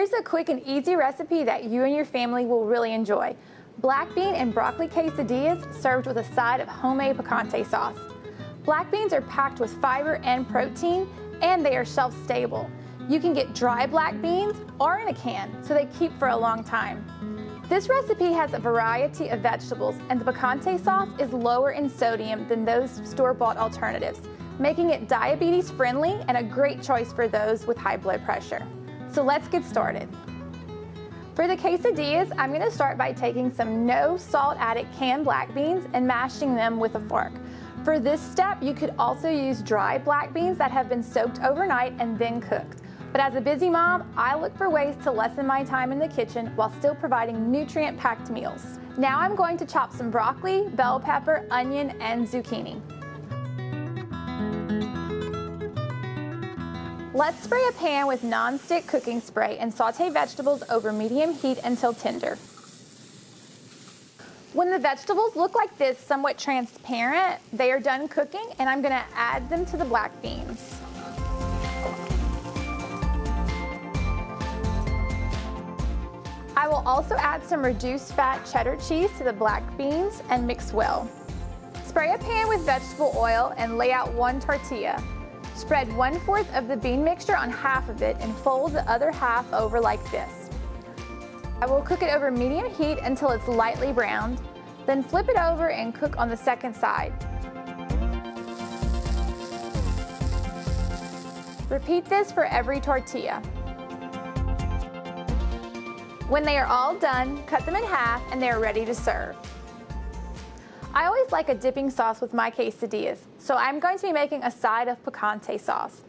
Here's a quick and easy recipe that you and your family will really enjoy. Black bean and broccoli quesadillas served with a side of homemade picante sauce. Black beans are packed with fiber and protein, and they are shelf stable. You can get dry black beans or in a can, so they keep for a long time. This recipe has a variety of vegetables, and the picante sauce is lower in sodium than those store-bought alternatives, making it diabetes friendly and a great choice for those with high blood pressure. So let's get started. For the quesadillas, I'm going to start by taking some no salt added canned black beans and mashing them with a fork. For this step, you could also use dry black beans that have been soaked overnight and then cooked. But as a busy mom, I look for ways to lessen my time in the kitchen while still providing nutrient-packed meals. Now I'm going to chop some broccoli, bell pepper, onion, and zucchini. Let's spray a pan with non-stick cooking spray and saute vegetables over medium heat until tender. When the vegetables look like this, somewhat transparent, they are done cooking, and I'm going to add them to the black beans. I will also add some reduced fat cheddar cheese to the black beans and mix well. Spray a pan with vegetable oil and lay out one tortilla. Spread 1/4 of the bean mixture on half of it and fold the other half over like this. I will cook it over medium heat until it's lightly browned, then flip it over and cook on the second side. Repeat this for every tortilla. When they are all done, cut them in half and they are ready to serve. I always like a dipping sauce with my quesadillas, so I'm going to be making a side of picante sauce.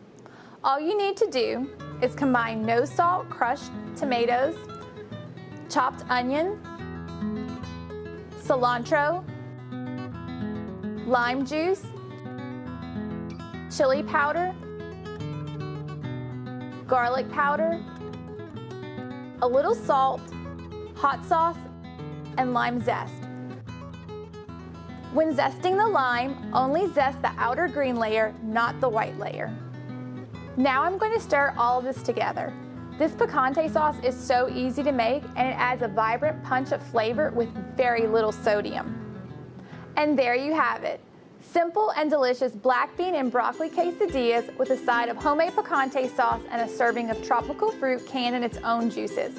All you need to do is combine no salt crushed tomatoes, chopped onion, cilantro, lime juice, chili powder, garlic powder, a little salt, hot sauce, and lime zest. When zesting the lime, only zest the outer green layer, not the white layer. Now I'm going to stir all of this together. This picante sauce is so easy to make, and it adds a vibrant punch of flavor with very little sodium. And there you have it. Simple and delicious black bean and broccoli quesadillas with a side of homemade picante sauce and a serving of tropical fruit canned in its own juices.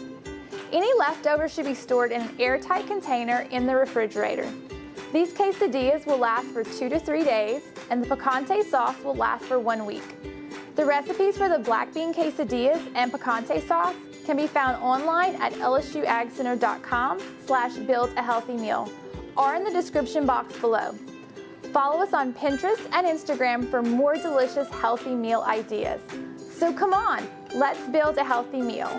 Any leftovers should be stored in an airtight container in the refrigerator. These quesadillas will last for 2 to 3 days, and the picante sauce will last for 1 week. The recipes for the black bean quesadillas and picante sauce can be found online at lsuagcenter.com/buildahealthymeal or in the description box below. Follow us on Pinterest and Instagram for more delicious healthy meal ideas. So come on, let's build a healthy meal.